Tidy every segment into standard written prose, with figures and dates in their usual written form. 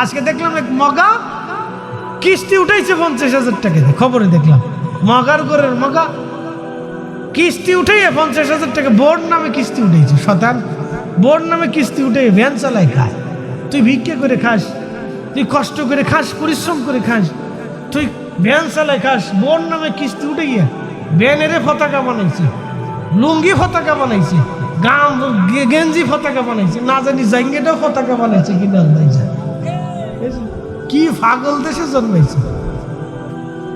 আজকে দেখলাম এক মগা কিস্তি উঠাইছে 50,000 টাকা দিয়ে, খবরে দেখলাম মগার ঘরের মগা কিস্তি উঠাইয়ে 50,000 টাকা বোর্ড নামে কিস্তি উঠেছে। শতান বোর্ড নামে কিস্তি উঠে ভ্যান চালাই খায়। তুই ভিক্ষা করে খাস, তুই কষ্ট করে খাস, পরিশ্রম করে খাস, তুই ভ্যান চালাই খাস, বোর্ড নামে কিস্তি উঠে গিয়ে ভ্যানেরে পতাকা বানাইছে, লুঙ্গি পতাকা বানাইছে, গেঞ্জি পতাকা বানাইছে, না জানি জাঙ্গেটাও পতাকা বানাইছে কিনা আল্লাহ জানে। কি পাগল দেশে জন্মাইছে।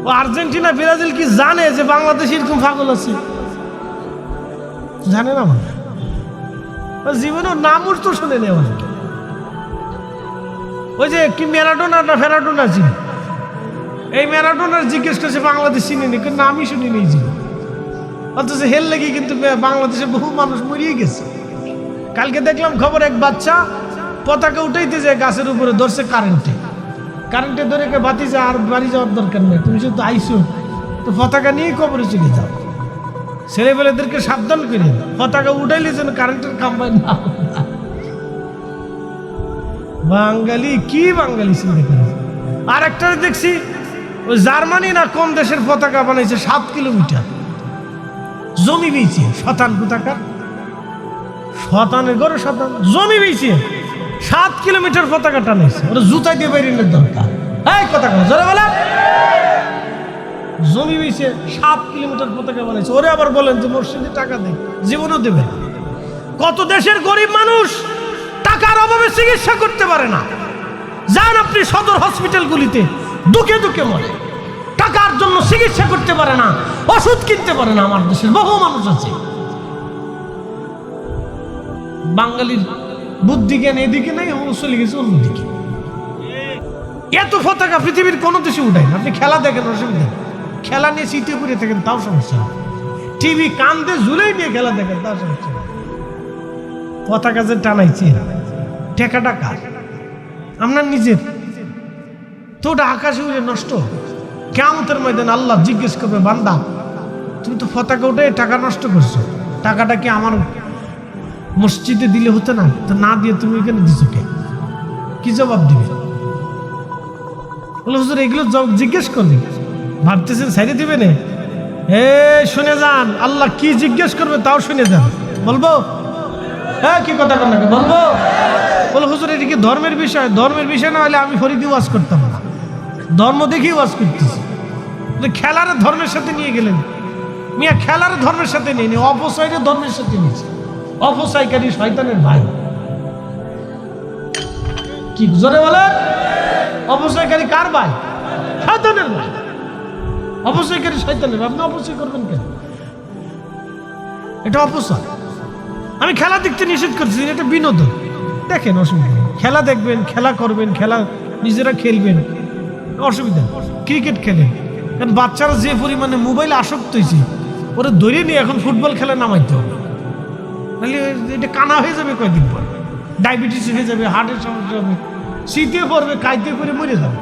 ও আর্জেন্টিনা ব্রাজিল কি জানে যে বাংলাদেশ এরকম পাগল আছে? জানে না, মানে জীবনেও নামও তো শুনে নেওয়া। ওই যে কি ম্যারাডোনা না ফেরাডোনা ছিল, এই ম্যারাডোনার জিজ্ঞেস করছে বাংলাদেশ চিনিনি, কিন্তু নামই শুনি নেই ছিল। অথচ হেল লেগে কিন্তু বাংলাদেশে বহু মানুষ মরিয়ে গেছে। কালকে দেখলাম খবর, এক বাচ্চা পতাকা উঠাইতে যায় গাছের উপরে, ধরছে কারেন্টে ধরে বাতি যা, আর বাড়ি যাওয়ার দরকার নেই, তুমি শুধু আইসো তো পতাকা নিয়ে কবরে চলে যাও। ছেলেবেলেদেরকে সাবধান করে পতাকা উঠাইলে যেন কারেন্টের খাম্বায় না। বাঙালি কি বাঙালি চিন্তা করে। আর একটা দেখছি ওই জার্মানি না কোন দেশের পতাকা বানাইছে 7 কিলোমিটার জমি বেঁচে, শতান কোথাকার, শতানের ঘরে শতান জমি বেঁচে 7 কিলোমিটার পতাকা টানাইছে। ওরা জুতাই দিয়ে বেরিয়ে দরকার। এই কথা জোরে বলে, জমি বেঁচে 7 কিলোমিটার পতাকা বানাইছে। ওরে আবার বলেন যে মসজিদে টাকা দেয়, জীবনও দেবে না। কত দেশের গরিব মানুষ টাকার অভাবে চিকিৎসা করতে পারে না। যান আপনি সদর হসপিটালগুলিতে, দুঃখে দুঃখে মরে, টাকার জন্য চিকিৎসা করতে পারে না, ওষুধ কিনতে পারে না। আমার দেশের বহু মানুষ আছে। বাঙালির বুদ্ধি জ্ঞান এদিকে নাই, চলে গেছে অন্যদিকে। এত পতাকা পৃথিবীর কোনো দেশে উঠায় না। আপনি খেলা দেখেন, অসুবিধা, খেলা নিয়ে শীতে পড়ে থাকেন, তাও সমস্যা। টিভি কান্দে ঝুলেই নিয়ে খেলা দেখেন, তাও সমস্যা। পতাকা যে টানাইছে টাকাটা কার? আপনার নিজের তো। ওটা আকাশে উড়ে নষ্ট। কিয়ামতের ময়দানে আল্লাহ জিজ্ঞেস করবে, বান্দা তুমি তো পতাকা উঠে টাকা নষ্ট করছো, টাকাটা কি আমার মসজিদে দিলে হতো না? তো না দিয়ে তুমি এখানে দিছো কে? কি জবাব দিবে? বলে হুজুর এগুলো জিজ্ঞেস করবে, ভাবতেছেন সাইডে দিবে না? শুনে যান, আল্লাহ কি জিজ্ঞেস করবে তাও শুনে যান। বলবো? হ্যাঁ, কি কথা বলবো? বলবো? বলে হুজুর এটা কি ধর্মের বিষয়? ধর্মের বিষয় না হলে আমি ফরিদি ওয়াজ করতাম না, ধর্ম দেখেই ওয়াজ করতেছি। খেলার ধর্মের সাথে নিয়ে গেলেন মিয়া, খেলার ধর্মের সাথে নিয়ে নিয়ে অপচয়ের ধর্মের সাথে নিয়েছে। অপচয়কারী শয়তানের ভাই। কি জোরে বলে? অপচয়কারী কার ভাই? শয়তানের ভাই। অপচয়কারী শয়তানের। আপনি অপচয় করবেন কেন? এটা অপচয়। আমি খেলা দেখতে নিষেধ করছি, এটা বিনোদন। দেখেন, অসুবিধা নেই, খেলা দেখবেন, খেলা করবেন, খেলা নিজেরা খেলবেন, অসুবিধা। ক্রিকেট খেলেন, কারণ বাচ্চারা যে পরিমাণে মোবাইলে আসক্ত হয়েছে, ওরা ধরে নিয়ে এখন ফুটবল খেলা নামাইতে হবে, নাহলে এটা কানা হয়ে যাবে কয়েকদিন পর, ডায়াবেটিস হয়ে যাবে, হার্টের সমস্যা হবে, শীতে পড়বে, কাইতে করে মরে যাবে।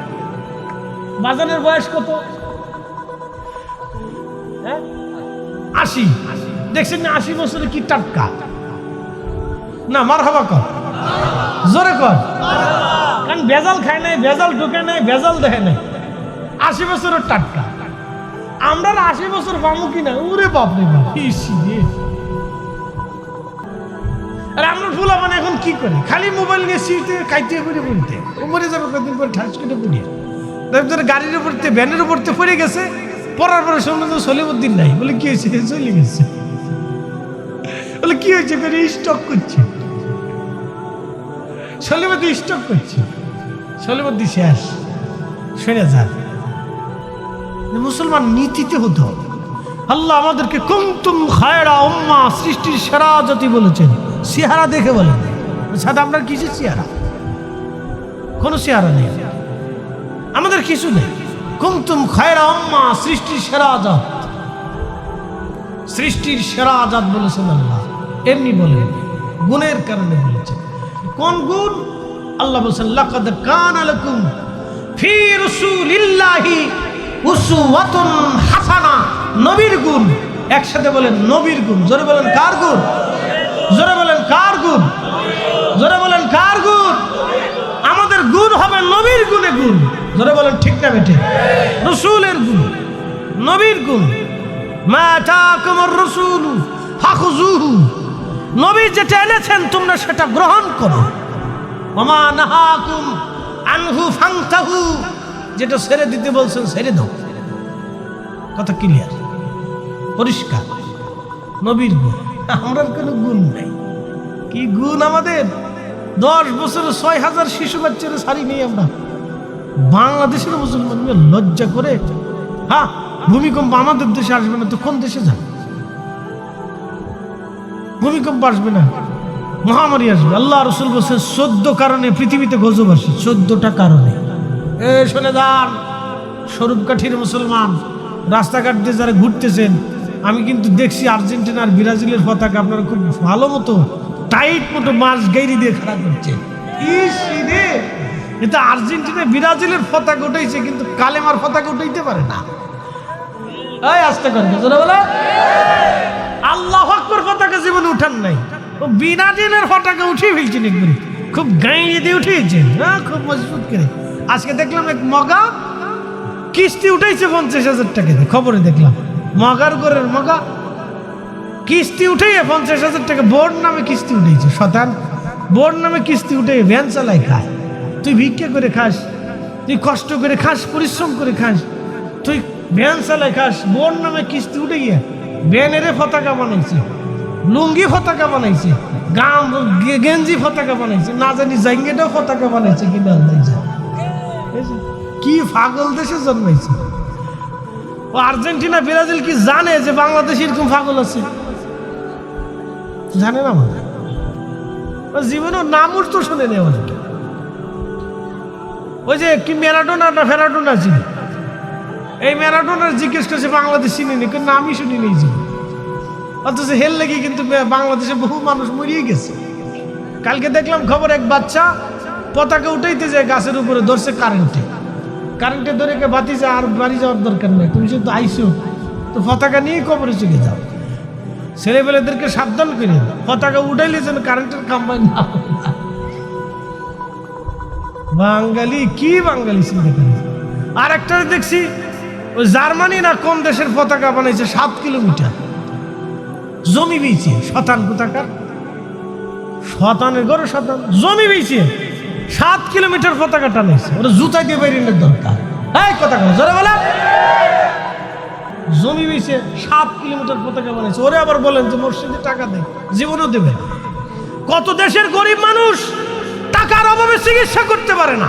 বাজানের বয়স কত? 80। দেখছেন না 80 বছরে কি টাটকা না? মারহাবা কর, জোরে কর। কারণ ভেজাল খায় নাই, ভেজাল ঢুকে নাই, ভেজাল দেখে নাই, 80 বছরের টাটকা। আমরা 80 বছর পাবো কিনা? ওরে বাপরে বাপ। আর আমরা ফুলা মানে এখন কি করি? খালি মোবাইল নিয়ে শীতে কাইতে করে বলতে মরে যাবে কয়েকদিন পরে, ঠাস কেটে পড়িয়ে গাড়ির উপরতে, ভ্যানের উপরতে পড়ে গেছে। পড়ার পরে শুনলো তো সলিমুদ্দিন নাই। বলে কি হয়েছে? চলে গেছে। বলে কি হয়েছে? স্টক করছে। সলিমুদ্দিন স্টক করছে, সলিমুদ্দিন শেষ। শুনে যান, মুসলমান নীতিতে হতে হবে। আল্লাহ আমাদেরকে কুনতুম খায়রা উম্মাহ, সৃষ্টির সেরা জাতি বলেছেন। চেহারা দেখে বলেন, সাথে আমরা কিসের চেহারা? কোনো চেহারা নেই, আমাদের কিছু নেই। কুনতুম খায়রা উম্মাহ, সৃষ্টির সেরা জাত, সৃষ্টির সেরা জাত বলেছেন আল্লাহ। এমনি বলেন, গুণের কারণে বলেছেন। কোন গুণ? আল্লাহ বলেছেন লাকাদ কানা লাকুম ফি রাসূলিল্লাহি উসওয়াতুন হাসানা। নবীর গুণ। একসাথে বলেন, নবীর গুণ। জোরে বলেন, কার গুণ? জোরে বলেন, কার গুণ? জোরে বলেন, কার গুণ? আমাদের গুণ হবে নবীর গুণে গুণ। ধরে বলেন ঠিক না বেটে? রসুলের গুণ, নবীর গুণ। মা আতাকুমুর রাসূলু ফাখুযুহু, নবী যেটা এনেছেন তোমরা সেটা গ্রহণ করো। ওয়া মা নাহাকুম আনহু ফান্তাহু, যেটা ছেড়ে দিতে বলছেন ছেড়ে দাও। কথা ক্লিয়ার, পরিষ্কার। নবীর গুণ, আমরা কোনো গুণ নাই। কি গুণ আমাদের? 10 বছরে 6,000 শিশু বাচ্চারা ছাড়ি নেই আমরা। বাংলাদেশের মুসলমান লজ্জা করে। হ্যাঁ, ভূমিকম্প আমাদের দেশে আসবে না তো কোন দেশে যাবে? ভূমিকম্প আসবে না, মহামারী আসবে। আল্লাহ রসুল বলছেন 14 কারণে পৃথিবীতে গজব আসে, 14টা কারণে। শুনে যান স্বরূপকাঠির মুসলমান, রাস্তাঘাট দিয়ে যারা ঘুরতেছেন, আমি কিন্তু দেখছি আর্জেন্টিনা আর ব্রাজিলের পতাকা আপনারা খুব ভালো মতো টাইট মতো মাছ গাইরি দিয়ে খাড়া করছে। এটা আর্জেন্টিনা ব্রাজিলের পতাকা উঠাইছে, কিন্তু কালেমার পতাকা উঠাইতে পারে না। আস্তে করে বলে আল্লাহু আকবার পতাকা জীবনে উঠান নাই, ও ব্রাজিলের পতাকা উঠিয়ে ফেলছেন একবারে, খুব গাইয়ে দিয়ে উঠিয়েছেন। হ্যাঁ, খুব মজবুত করে। আজকে দেখলাম এক মগা কিস্তি উঠাইছে 50,000 টাকা দিয়ে, খবরে দেখলাম। মগার ঘরের মগা কিস্তি উঠাইয়ে 50,000 টাকা বোর্ড নামে কিস্তি উঠেছে। শতান বোর্ড নামে কিস্তি উঠে ভ্যান চালাই খায়। তুই ভিক্ষা করে খাস, তুই কষ্ট করে খাস, পরিশ্রম করে খাস, তুই ভ্যান চালাই খাস, বোর্ড নামে কিস্তি উঠে গিয়ে ভ্যানের পতাকা বানাইছে, লুঙ্গি পতাকা বানাইছে, গেঞ্জি পতাকা বানাইছে, না জানি জাঙ্গেটাও পতাকা বানাইছে কিনা। কি পাগল দেশে জন্মাইছে। ও আর্জেন্টিনা ব্রাজিল কি জানে যে বাংলাদেশ এরকম পাগল আছে? জানে না। মানে জীবনেও নামও তো শুনে নেই অনেকে। ওই যে কি ম্যারাডোনা না ফেরাডোনা ছিল, এই ম্যারাডোনার জিজ্ঞেস করছে বাংলাদেশ চিনিনি, কিন্তু নামই শুনি নেই জীবন। অথচ হেল লেগে কিন্তু বাংলাদেশে বহু মানুষ মরিয়ে গেছে। কালকে দেখলাম খবর, এক বাচ্চা পতাকা উঠাইতে যায় গাছের উপরে, ধরছে কারেন্টে ধরে কে বাতি যায়, আর বাড়ি যাওয়ার দরকার নেই, তুমি যেহেতু আইসো তো পতাকা নিয়ে কবরে চলে যাও। ছেলেবেলেদেরকে সাবধান করে পতাকা উঠাইলে যেন কারেন্টের খাম্বায় না। বাঙালি কি বাঙালি চিন্তা করে। আর একটা দেখছি ওই জার্মানি না কোন দেশের পতাকা বানাইছে 7 কিলোমিটার জমি বেচে, শতান কোথাকার, শতানের ঘরে শতান জমি বেচে 7 কিলোমিটার পতাকা টানাইছে। ওরা জুতা দিয়ে বাইরের দরকার। এই কথা বলো জোরে বলে, জমি বেচে 7 কিলোমিটার পতাকা বানাইছে। ওরে আবার বলেন যে মসজিদে টাকা দেয়, জীবনও দেবে। কত দেশের গরিব মানুষ টাকার অভাবে চিকিৎসা করতে পারে না।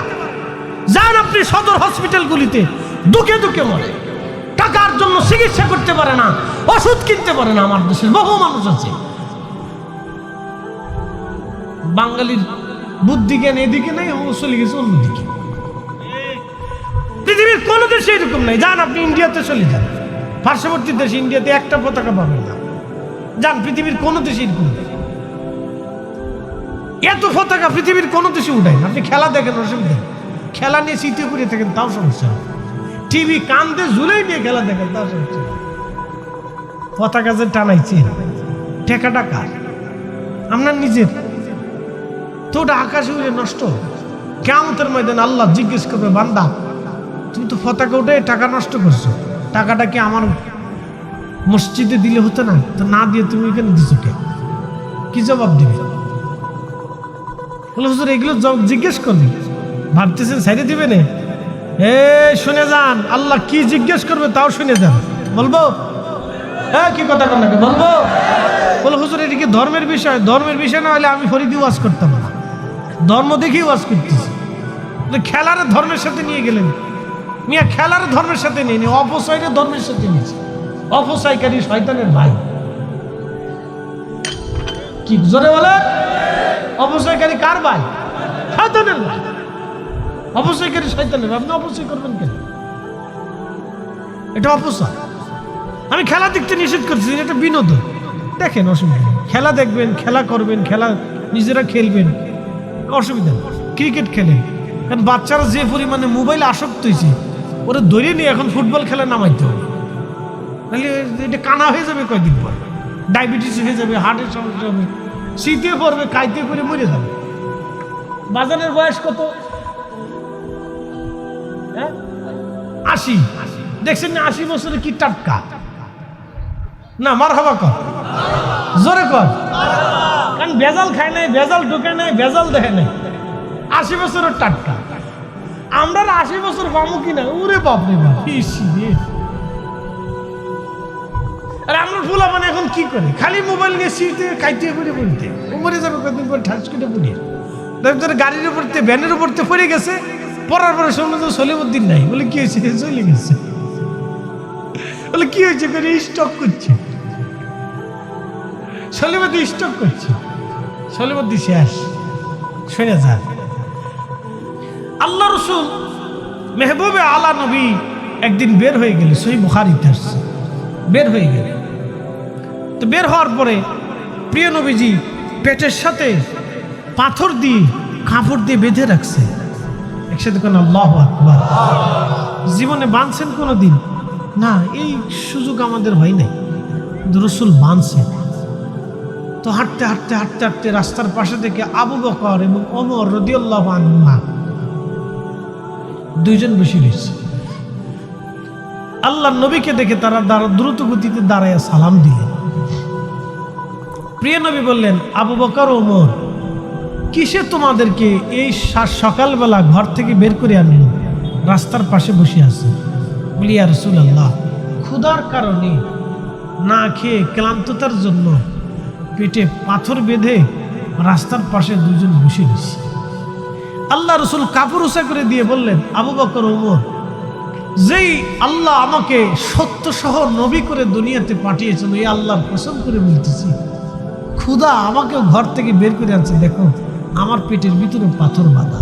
যান আপনি সদর হসপিটালগুলিতে, দুঃখে দুঃখে মরে, টাকার জন্য চিকিৎসা করতে পারে না, ওষুধ কিনতে পারে না। আমার দেশের বহু মানুষ আছে। বাঙালির বুদ্ধি জ্ঞান এদিকে নেই, ও চলে গেছে অন্যদিকে। পৃথিবীর কোনো দেশে এরকম নাই। যান আপনি ইন্ডিয়াতে চলে যান, পার্শ্ববর্তী দেশ ইন্ডিয়াতে একটা পতাকা পাবেন না। যান পৃথিবীর কোনো দেশে এরকম নেই। এত পতাকা পৃথিবীর কোনো দেশে উঠায় না। আপনি খেলা দেখেন, অসুবিধা, খেলা নিয়ে চিন্তা করে থাকেন, তাও সমস্যা। টিভি কান্দে ঝুলেই নিয়ে খেলা দেখেন, তাও সমস্যা। পতাকা যে টানাইছে টেকাটা কার? আপনার নিজের তো। ওটা আকাশে উড়ে নষ্ট। কিয়ামতের ময়দানে আল্লাহ জিজ্ঞেস করবে, বান্দা তুমি তো পতাকা উঠে টাকা নষ্ট করছো, টাকাটা কি আমার মসজিদে দিলে হতো না? তো না দিয়ে তুমি এখানে দিছো কে? কি জবাব দিবে? হুজুর এগুলো জিজ্ঞেস করবি, ভাবতেছেন সাইডে দিবে না? শুনে যান, আল্লাহ কি জিজ্ঞেস করবে তাও শুনে যান। বলবো? হ্যাঁ, কি কথা কন, বলবো? বলো হুজুর এটা কি ধর্মের বিষয়? ধর্মের বিষয় না হলে আমি ফরিদি ওয়াজ করতাম না, ধর্ম দেখেই ওয়াজ করতেছি। খেলার ধর্মের সাথে নিয়ে গেলেন মিয়া, খেলার ধর্মের সাথে নিয়ে নিয়ে অপচয়ের ধর্মের সাথে নিয়েছে। অপচয়কারী শয়তানের ভাই। কি জোরে বলে? অপচয়কারী কার ভাই? শয়তানের ভাই। অপচয়কারী শয়তানের। আপনি অপচয় করবেন কেন? এটা অপচয়। আমি খেলা দেখতে নিষেধ করছি, এটা বিনোদন। দেখেন, অসুবিধা নেই, খেলা দেখবেন, খেলা করবেন, খেলা নিজেরা খেলবেন, অসুবিধা নেই। ক্রিকেট খেলেন, কারণ বাচ্চারা যে পরিমাণে মোবাইলে আসক্ত হয়েছে, ওরা ধরে নিয়ে এখন ফুটবল খেলা নামাইতে হবে, তাহলে এটা কানা হয়ে যাবে কয়দিন পর, ডায়াবেটিস হয়ে যাবে, হার্টের সমস্যা হবে, শীতে পড়বে, কাইতে করে মরে যাবে। বাজারের বয়স কত? হ্যাঁ 80 দেখছেন না 80 বছরে কি টাটকা না মারহাবা কর জোরে কর কারণ ভেজাল খায় নাই ভেজাল ঢুকে নাই ভেজাল দেখে নাই 80 বছরের টাটকা আমরা 80 বছর পাবো কিনা ওরে বাপরে বাপ আর আমরা ফুলা মানে এখন কি করে খালি মোবাইল নিয়ে সিটে খাইতে করে পড়তে মরে যাবে কদিন পর ঠাস করে পড়িয়ে তারপরে গাড়ির উপরতে ভ্যানের উপরতে পড়ে গেছে পড়ার পরে শুনলো তো সলিমুদ্দিন নাই বলে কি হয়েছে চলে গেছে বলে কি হয়েছে করে স্টক করছে সলিমুদ্দিন স্টক করছে সলিমুদ্দিন শেষ শুনে যান আল্লাহ রসুল মেহবুবে আলা নবী একদিন বের হয়ে গেল সহিহ বুখারীতে আসছে বের হয়ে গেল তো বের হওয়ার পরে প্রিয় নবীজি পেটের সাথে পাথর দিয়ে কাপড় দিয়ে বেঁধে রাখছে একসাথে কোন আল্লাহু আকবার জীবনে বাঁধছেন কোনোদিন না এই সুযোগ আমাদের হয় নাই রাসূল বাঁধছে তো হাঁটতে হাঁটতে হাঁটতে হাঁটতে রাস্তার পাশে থেকে আবু বকর এবং ওমর রাদিয়াল্লাহু আনহুমা দুইজন বসে রয়েছে আল্লাহর নবীকে দেখে তারা দ্রুত গতিতে দাঁড়ায় সালাম দিলেন প্রিয় নবী বললেন আবু বকর ওমর কিসে তোমাদেরকে এই সকালবেলা ঘর থেকে বের করে আনলো রাস্তার পাশে বসে আছে বলি ইয়া রাসূলুল্লাহ ক্ষুধার কারণে না খেয়ে ক্লান্ততার জন্য পেটে পাথর বেঁধে রাস্তার পাশে দুইজন বসে রয়েছে আল্লাহ রসুল কাপড় উঁচা করে দিয়ে বললেন আবু বকর ওমর যেই আল্লাহ আমাকে সত্য সহ নবী করে দুনিয়াতে পাঠিয়েছেন এই আল্লাহর কসম করে বলতেছি ক্ষুধা আমাকেও ঘর থেকে বের করে আনছে দেখো আমার পেটের ভিতরে পাথর বাঁধা